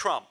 Trump.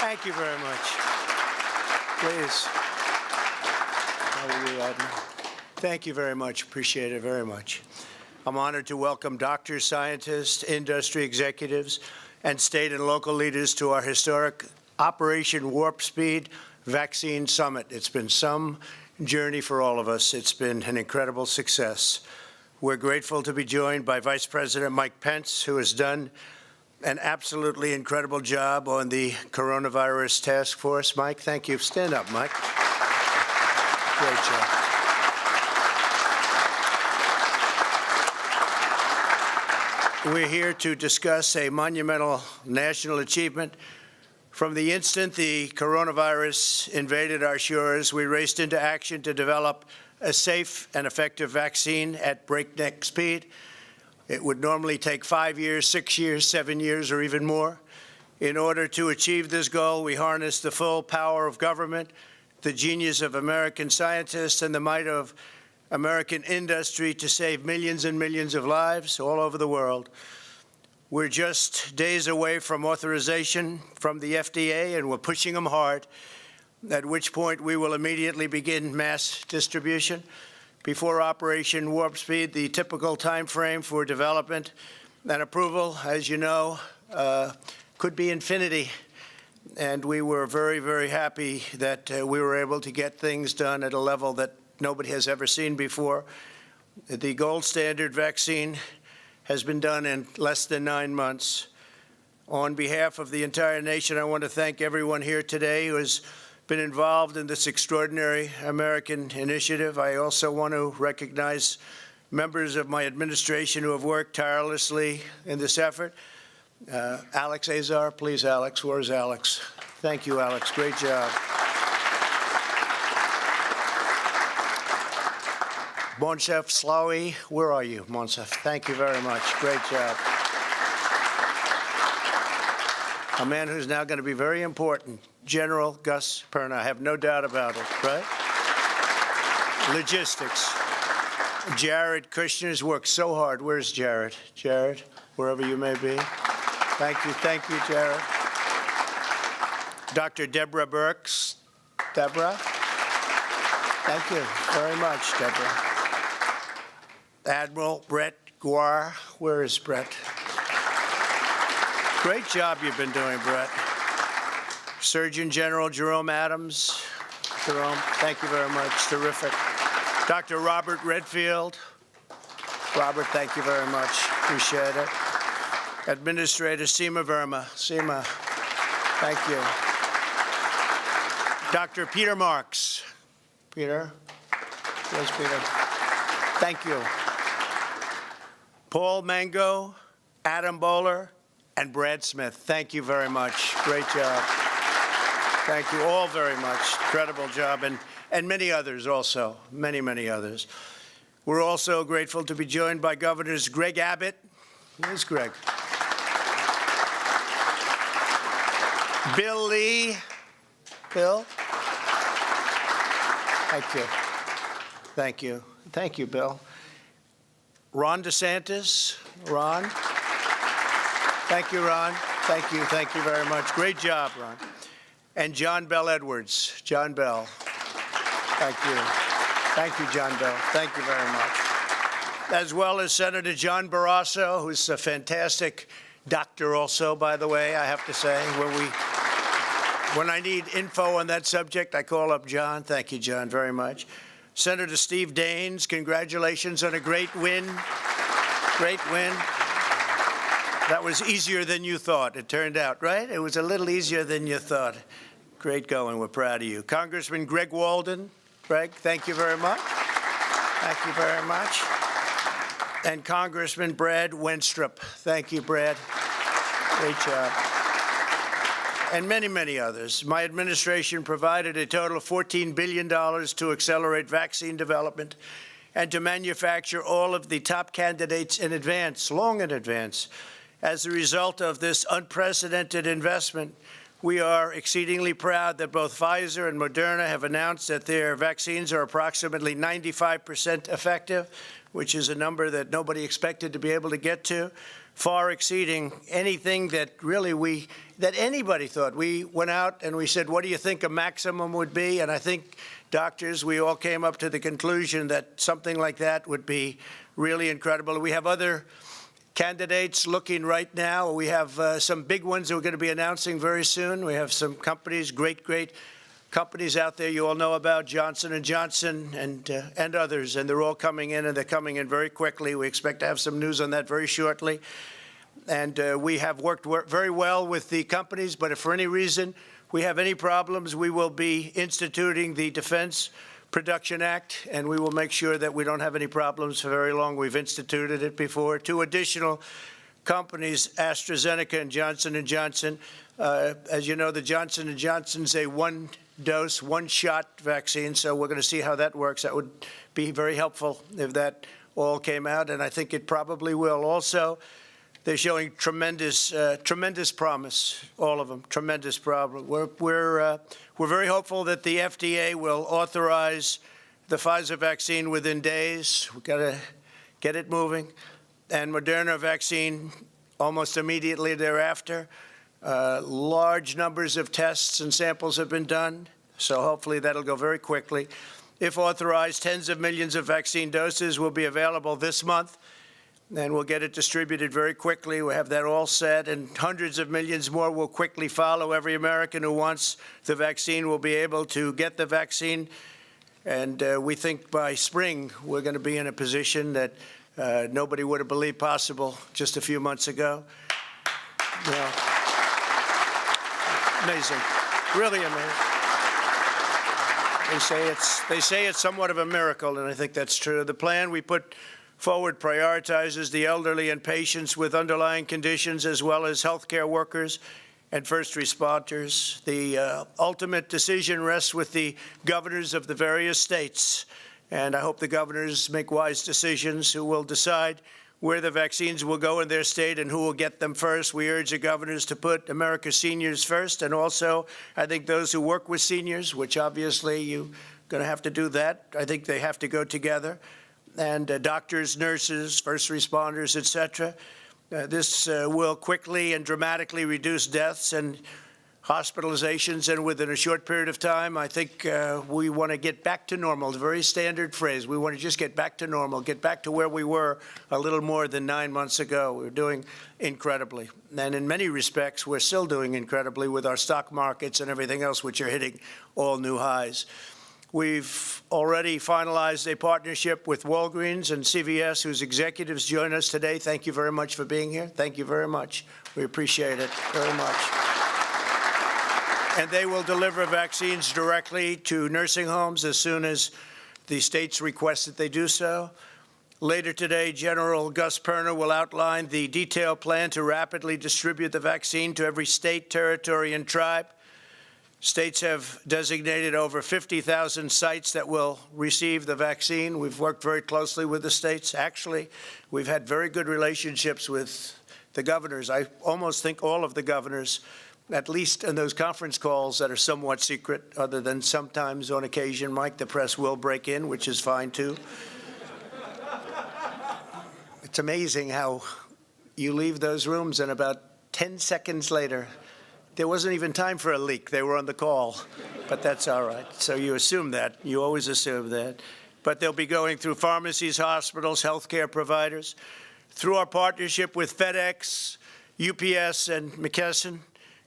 Thank you very much. Please. How are you, Admiral? Thank you very much. Appreciate it very much. I'm honored to welcome doctors, scientists, industry executives, and state and local leaders to our historic Operation Warp Speed Vaccine Summit. It's been some journey for all of us. It's been an incredible success. We're grateful to be joined by Vice President Mike Pence, who has done an absolutely incredible job on the coronavirus task force. Mike, thank you. Stand up, Mike. Great job. We're here to discuss a monumental national achievement. From the instant the coronavirus invaded our shores, we raced into action to develop a safe and effective vaccine at breakneck speed. It would normally take 5 years, 6 years, 7 years, or even more. In order to achieve this goal, we harnessed the full power of government, the genius of American scientists, and the might of American industry to save millions and millions of lives all over the world. We're just days away from authorization from the FDA, and we're pushing them hard, at which point we will immediately begin mass distribution. Before Operation Warp Speed, the typical time frame for development and approval, as you know, could be infinity. And we were very, very happy that we were able to get things done at a level that nobody has ever seen before. The gold standard vaccine has been done in less than 9 months. On behalf of the entire nation, I want to thank everyone here today who has been involved in this extraordinary American initiative. I also want to recognize members of my administration who have worked tirelessly in this effort. Alex Azar, please, Alex. Where's Alex? Thank you, Alex. Great job. Monsef Slawi, where are you, Monsef? Thank you very much. Great job. A man who's now going to be very important, General Gus Perna. I have no doubt about it, right? Logistics. Jared Kushner's worked so hard. Where's Jared? Jared, wherever you may be. Thank you, Jared. Dr. Deborah Birx. Deborah? Thank you very much, Deborah. Admiral Brett Guar. Where is Brett? Great job you've been doing, Brett. Surgeon General Jerome Adams. Jerome, thank you very much. Terrific. Dr. Robert Redfield. Robert, thank you very much. Appreciate it. Administrator Seema Verma. Seema, thank you. Dr. Peter Marks. Peter? Where's Peter? Thank you. Paul Mango, Adam Bowler, and Brad Smith. Thank you very much. Great job. Thank you all very much. Incredible job. And many others also. Many, many others. We're also grateful to be joined by Governors Greg Abbott. Where's Greg? Bill Lee. Bill? Thank you. Thank you. Thank you, Bill. Ron DeSantis. Ron. Thank you, Ron. Thank you. Thank you very much. Great job, Ron. And John Bell Edwards. John Bell. Thank you. Thank you, John Bell. Thank you very much. As well as Senator John Barrasso, who's a fantastic doctor also, by the way, I have to say. When I need info on that subject, I call up John. Thank you, John, very much. Senator Steve Daines, congratulations on a great win. Great win. That was easier than you thought, it turned out, right? It was a little easier than you thought. Great going. We're proud of you. Congressman Greg Walden. Greg, thank you very much. Thank you very much. And Congressman Brad Wenstrup. Thank you, Brad. Great job. And many, many others. My administration provided a total of $14 billion to accelerate vaccine development and to manufacture all of the top candidates in advance, long in advance. As a result of this unprecedented investment, we are exceedingly proud that both Pfizer and Moderna have announced that their vaccines are approximately 95% effective, which is a number that nobody expected to be able to get to, far exceeding anything that really that anybody thought. We went out and we said, what do you think a maximum would be? And I think doctors, we all came up to the conclusion that something like that would be really incredible. We have other candidates looking right now. We have some big ones that we're going to be announcing very soon. We have some companies, great companies out there you all know about, Johnson & Johnson and others, and they're all coming in, and they're coming in very quickly. We expect to have some news on that very shortly. And we have worked very well with the companies, but if for any reason we have any problems, we will be instituting the Defense Production Act, and we will make sure that we don't have any problems for very long. We've instituted it before. 2 additional companies, AstraZeneca and Johnson & Johnson. As you know, the Johnson & Johnson's a one-dose, one-shot vaccine, so we're going to see how that works. That would be very helpful if that all came out, and I think it probably will. Also, they're showing tremendous promise, all of them, tremendous promise. We're very hopeful that the FDA will authorize the Pfizer vaccine within days. We've got to get it moving. And Moderna vaccine almost immediately thereafter. Large numbers of tests and samples have been done, so hopefully that'll go very quickly. If authorized, tens of millions of vaccine doses will be available this month, and we'll get it distributed very quickly. We have that all set, and hundreds of millions more will quickly follow. Every American who wants the vaccine will be able to get the vaccine, and we think by spring we're going to be in a position that nobody would have believed possible just a few months ago. You know, amazing, really amazing. They say it's somewhat of a miracle, and I think that's true. The plan we put forward prioritizes the elderly and patients with underlying conditions, as well as healthcare workers and first responders. The ultimate decision rests with the governors of the various states, and I hope the governors make wise decisions who will decide where the vaccines will go in their state and who will get them first. We urge the governors to put America's seniors first, and also I think those who work with seniors, which obviously you're going to have to do that. I think they have to go together. And doctors, nurses, first responders, et cetera. This will quickly and dramatically reduce deaths and hospitalizations, and within a short period of time, I think we want to get back to normal. It's a very standard phrase. We want to just get back to normal, get back to where we were a little more than 9 months ago. We're doing incredibly. And in many respects, we're still doing incredibly with our stock markets and everything else, which are hitting all new highs. We've already finalized a partnership with Walgreens and CVS, whose executives join us today. Thank you very much for being here. Thank you very much. We appreciate it very much. And they will deliver vaccines directly to nursing homes as soon as the states request that they do so. Later today, General Gus Perna will outline the detailed plan to rapidly distribute the vaccine to every state, territory, and tribe. States have designated over 50,000 sites that will receive the vaccine. We've worked very closely with the states. Actually, we've had very good relationships with the governors. I almost think all of the governors, at least in those conference calls that are somewhat secret, other than sometimes on occasion, Mike, the press will break in, which is fine too. It's amazing how you leave those rooms and about 10 seconds later, there wasn't even time for a leak. They were on the call, but that's all right. So you assume that. You always assume that. But they'll be going through pharmacies, hospitals, healthcare providers. Through our partnership with FedEx, UPS, and McKesson,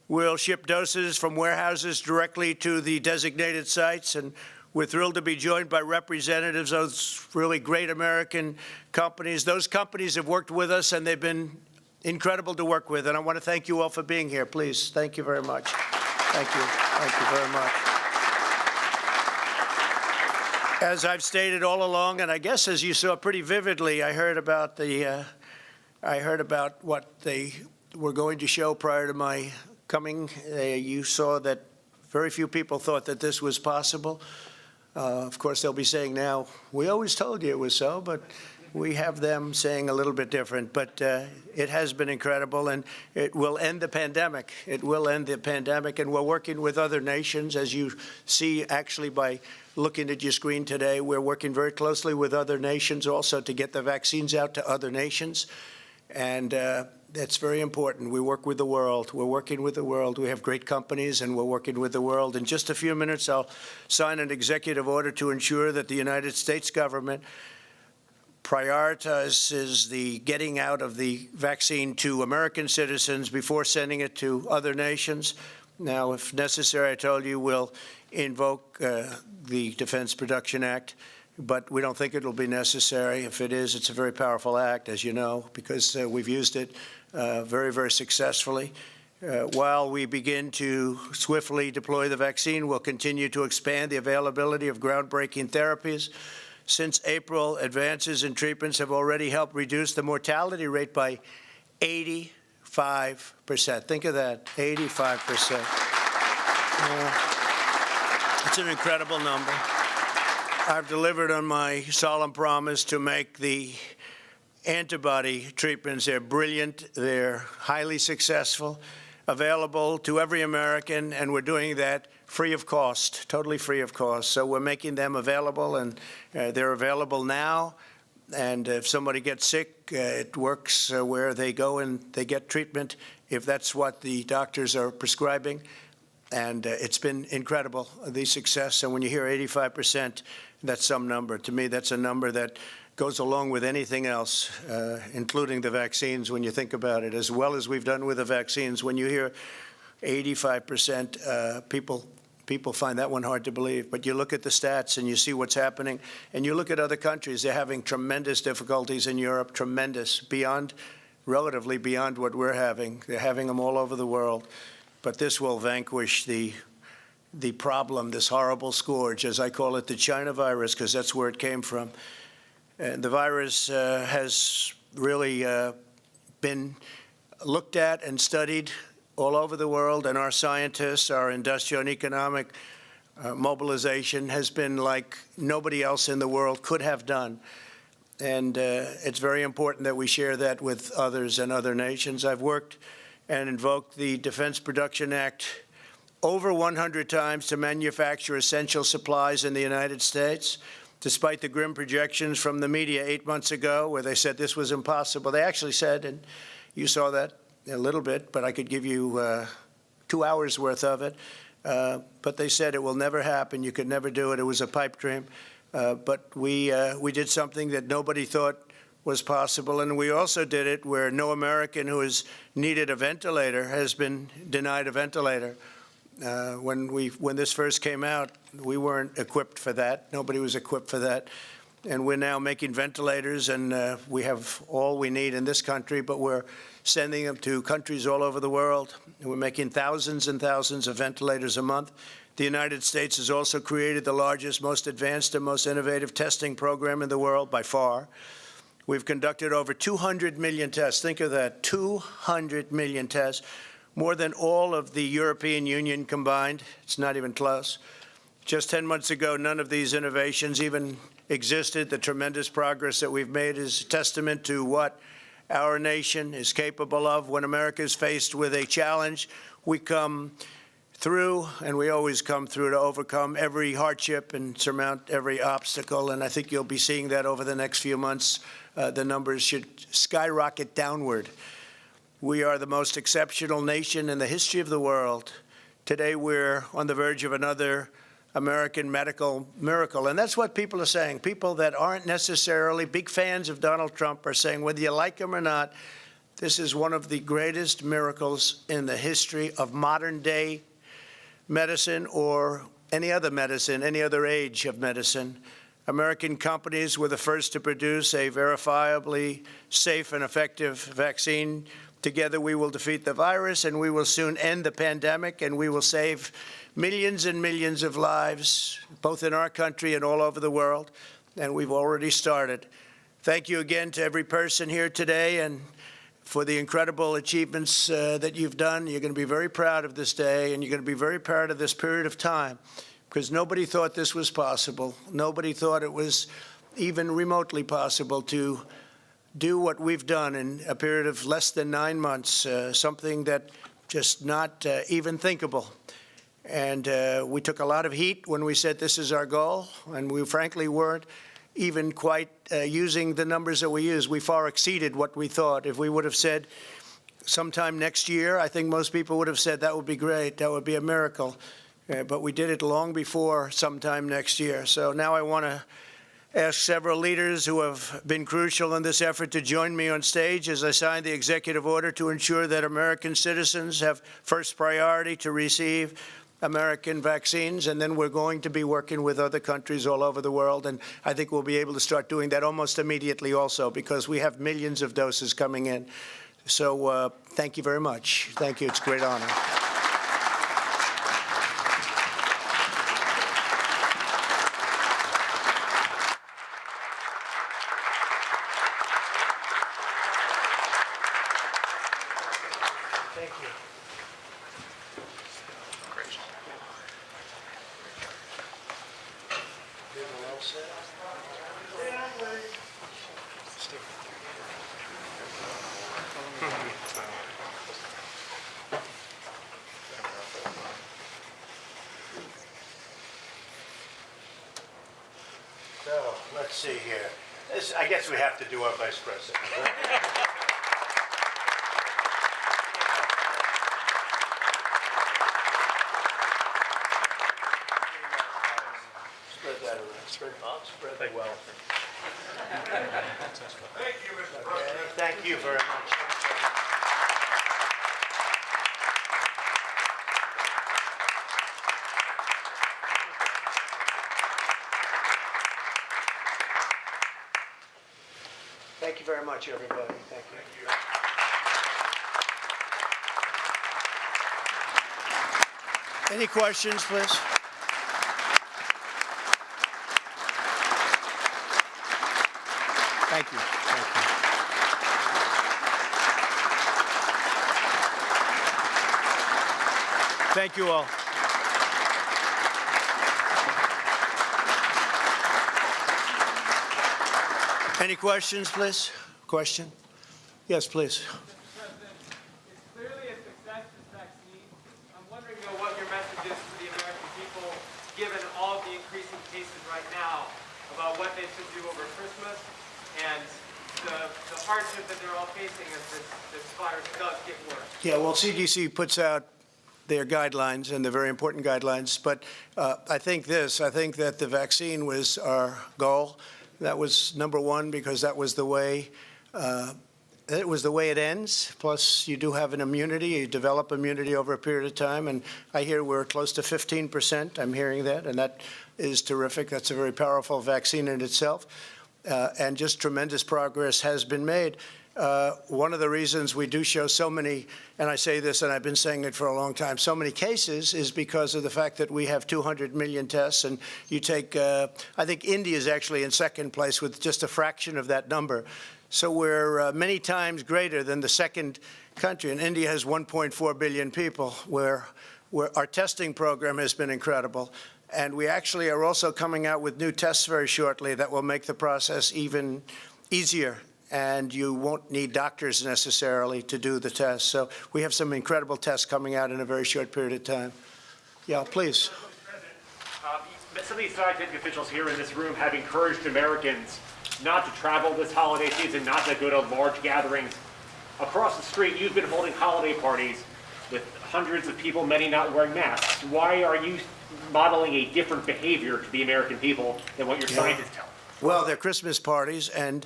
we'll ship doses from warehouses directly to the designated sites. And we're thrilled to be joined by representatives of those really great American companies. Those companies have worked with us, and they've been incredible to work with, and I want to thank you all for being here. Please, thank you very much. Thank you. Thank you very much. As I've stated all along, and I guess as you saw pretty vividly, I heard about what they were going to show prior to my coming. You saw that very few people thought that this was possible. Of course, they'll be saying now, we always told you it was so, but we have them saying a little bit different. But it has been incredible, and it will end the pandemic. It will end the pandemic, and we're working with other nations. As you see, actually, by looking at your screen today, we're working very closely with other nations also to get the vaccines out to other nations. And that's very important. We work with the world. We're working with the world. We have great companies, and we're working with the world. In just a few minutes, I'll sign an executive order to ensure that the United States government prioritizes the getting out of the vaccine to American citizens before sending it to other nations. Now, if necessary, I told you we'll invoke the Defense Production Act, but we don't think it'll be necessary. If it is, it's a very powerful act, as you know, because we've used it very, very successfully. While we begin to swiftly deploy the vaccine, we'll continue to expand the availability of groundbreaking therapies. Since April, advances in treatments have already helped reduce the mortality rate by 85%. Think of that, 85%. It's an incredible number. I've delivered on my solemn promise to make the antibody treatments, they're brilliant, they're highly successful, available to every American, and we're doing that free of cost, totally free of cost. So we're making them available, and they're available now. And if somebody gets sick, it works where they go and they get treatment if that's what the doctors are prescribing. And it's been incredible, the success. And when you hear 85%, that's some number. To me, that's a number that goes along with anything else, including the vaccines, when you think about it. As well as we've done with the vaccines, when you hear 85%, people find that one hard to believe. But you look at the stats and you see what's happening, and you look at other countries. They're having tremendous difficulties in Europe, tremendous, relatively beyond what we're having. They're having them all over the world. But this will vanquish the problem, this horrible scourge, as I call it, the China virus, because that's where it came from. And the virus has really been looked at and studied all over the world, and our scientists, our industrial and economic mobilization has been like nobody else in the world could have done. And it's very important that we share that with others and other nations. I've worked and invoked the Defense Production Act over 100 times to manufacture essential supplies in the United States, despite the grim projections from the media 8 months ago where they said this was impossible. They actually said, and you saw that a little bit, but I could give you 2 hours worth of it. But they said it will never happen. You could never do it. It was a pipe dream. But we did something that nobody thought was possible, and we also did it where no American who has needed a ventilator has been denied a ventilator. When this first came out, we weren't equipped for that. Nobody was equipped for that. And we're now making ventilators, and we have all we need in this country, but we're sending them to countries all over the world. And we're making thousands and thousands of ventilators a month. The United States has also created the largest, most advanced, and most innovative testing program in the world by far. We've conducted over 200 million tests. Think of that, 200 million tests, more than all of the European Union combined. It's not even close. Just 10 months ago, none of these innovations even existed. The tremendous progress that we've made is a testament to what our nation is capable of. When America is faced with a challenge, we come through, and we always come through to overcome every hardship and surmount every obstacle. And I think you'll be seeing that over the next few months. The numbers should skyrocket downward. We are the most exceptional nation in the history of the world. Today, we're on the verge of another American medical miracle. And that's what people are saying. People that aren't necessarily big fans of Donald Trump are saying, whether you like him or not, this is one of the greatest miracles in the history of modern-day medicine or any other medicine, any other age of medicine. American companies were the first to produce a verifiably safe and effective vaccine. Together, we will defeat the virus, and we will soon end the pandemic, and we will save millions and millions of lives, both in our country and all over the world, and we've already started. Thank you again to every person here today and for the incredible achievements that you've done. You're going to be very proud of this day, and you're going to be very proud of this period of time, because nobody thought this was possible. Nobody thought it was even remotely possible to do what we've done in a period of less than 9 months, something that just not even thinkable. And we took a lot of heat when we said this is our goal, and we frankly weren't even quite using the numbers that we used. We far exceeded what we thought. If we would have said sometime next year, I think most people would have said that would be great, that would be a miracle. But we did it long before sometime next year. So now I want to ask several leaders who have been crucial in this effort to join me on stage as I sign the executive order to ensure that American citizens have first priority to receive American vaccines, and then we're going to be working with other countries all over the world, and I think we'll be able to start doing that almost immediately also, because we have millions of doses coming in. So thank you very much. Thank you. It's a great honor. Thank you. Great. Well said. So let's see here. I guess we have to do our vice president. Right? Spread that around. Spread that well. Thank you, Mr. President. Thank you very much. Thank you very much, everybody. Thank you. Any questions, please? Thank you. Thank you. Thank you all. Any questions, please? Question? Yes, please. Mr. President, it's clearly a success, this vaccine. I'm wondering, though, what your message is to the American people, given all the increasing cases right now, about what they should do over Christmas and the hardship that they're all facing as this virus does get worse. Yeah, well, CDC puts out their guidelines, and they're very important guidelines. But I think that the vaccine was our goal. That was number one, because that was the way it ends. Plus, you do have an immunity. You develop immunity over a period of time. And I hear we're close to 15%. I'm hearing that, and that is terrific. That's a very powerful vaccine in itself. And just tremendous progress has been made. One of the reasons we do show so many, and I say this and I've been saying it for a long time, so many cases is because of the fact that we have 200 million tests. And you take, I think India is actually in second place with just a fraction of that number. So we're many times greater than the second country. And India has 1.4 billion people, where our testing program has been incredible. And we actually are also coming out with new tests very shortly that will make the process even easier. And you won't need doctors necessarily to do the tests. So we have some incredible tests coming out in a very short period of time. Yeah, please. Some of these scientific officials here in this room have encouraged Americans not to travel this holiday season, not to go to large gatherings. Across the street, you've been holding holiday parties with hundreds of people, many not wearing masks. Why are you modeling a different behavior to the American people than what your scientists tell them? Well, they're Christmas parties, and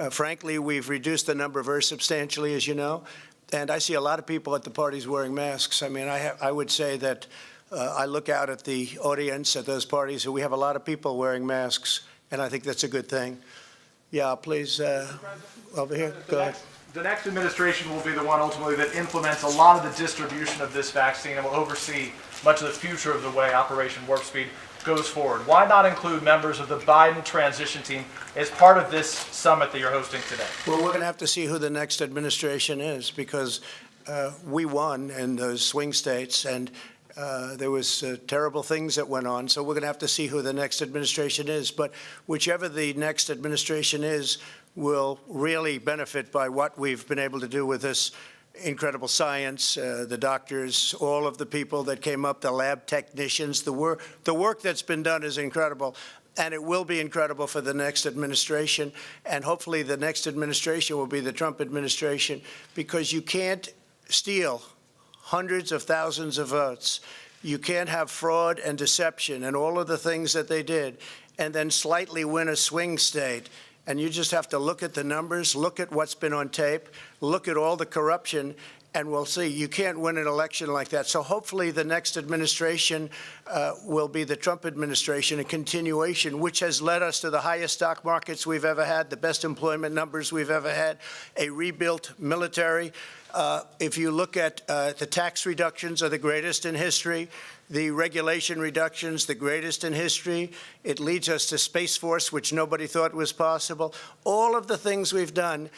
frankly, we've reduced the number very substantially, as you know. And I see a lot of people at the parties wearing masks. I mean, I would say that I look out at the audience at those parties, and we have a lot of people wearing masks, and I think that's a good thing. Yeah, please, over here, go ahead. The next administration will be the one ultimately that implements a lot of the distribution of this vaccine and will oversee much of the future of the way Operation Warp Speed goes forward. Why not include members of the Biden transition team as part of this summit that you're hosting today? Well, we're going to have to see who the next administration is, because we won in those swing states, and There was terrible things that went on, so we're going to have to see who the next administration is. But whichever the next administration is will really benefit by what we've been able to do with this incredible science, the doctors, all of the people that came up, the lab technicians. The work that's been done is incredible, and it will be incredible for the next administration. And hopefully the next administration will be the Trump administration, because you can't steal hundreds of thousands of votes. You can't have fraud and deception and all of the things that they did and then slightly win a swing state. And you just have to look at the numbers, look at what's been on tape, look at all the corruption, and we'll see. You can't win an election like that. So hopefully the next administration will be the Trump administration, a continuation, which has led us to the highest stock markets we've ever had, the best employment numbers we've ever had, a rebuilt military. If you look at the tax reductions are the greatest in history, the regulation reductions, the greatest in history. It leads us to Space Force, which nobody thought was possible. All of the things we've done,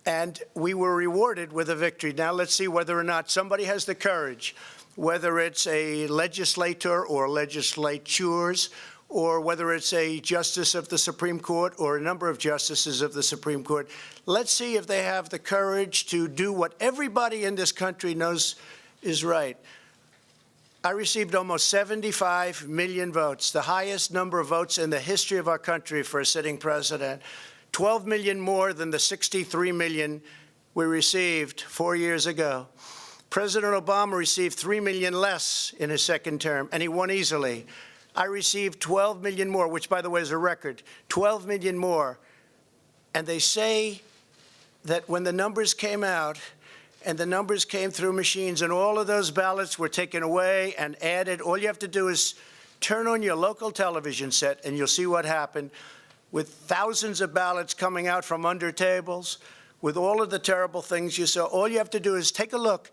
and we were rewarded with a victory. Now let's see whether or not somebody has the courage, whether it's a legislator or legislatures, or whether it's a justice of the Supreme Court or a number of justices of the Supreme Court. Let's see if they have the courage to do what everybody in this country knows is right. I received almost 75 million votes, the highest number of votes in the history of our country for a sitting president, 12 million more than the 63 million we received 4 years ago. President Obama received 3 million less in his second term, and he won easily. I received 12 million more, which, by the way, is a record, 12 million more. And they say that when the numbers came out, and the numbers came through machines, and all of those ballots were taken away and added, all you have to do is turn on your local television set, and you'll see what happened, with thousands of ballots coming out from under tables, with all of the terrible things you saw. All you have to do is take a look,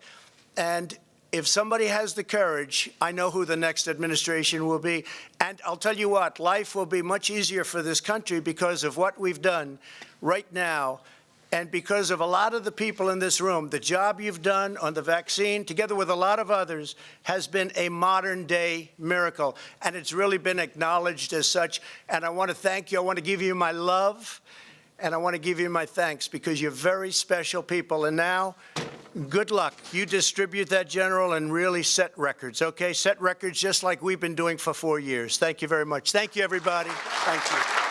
and if somebody has the courage, I know who the next administration will be. And I'll tell you what, life will be much easier for this country because of what we've done right now, and because of a lot of the people in this room. The job you've done on the vaccine, together with a lot of others, has been a modern-day miracle, and it's really been acknowledged as such. And I want to thank you. I want to give you my love, and I want to give you my thanks, because you're very special people. And now, good luck. You distribute that, General, and really set records, okay? Set records just like we've been doing for 4 years. Thank you very much. Thank you, everybody. Thank you.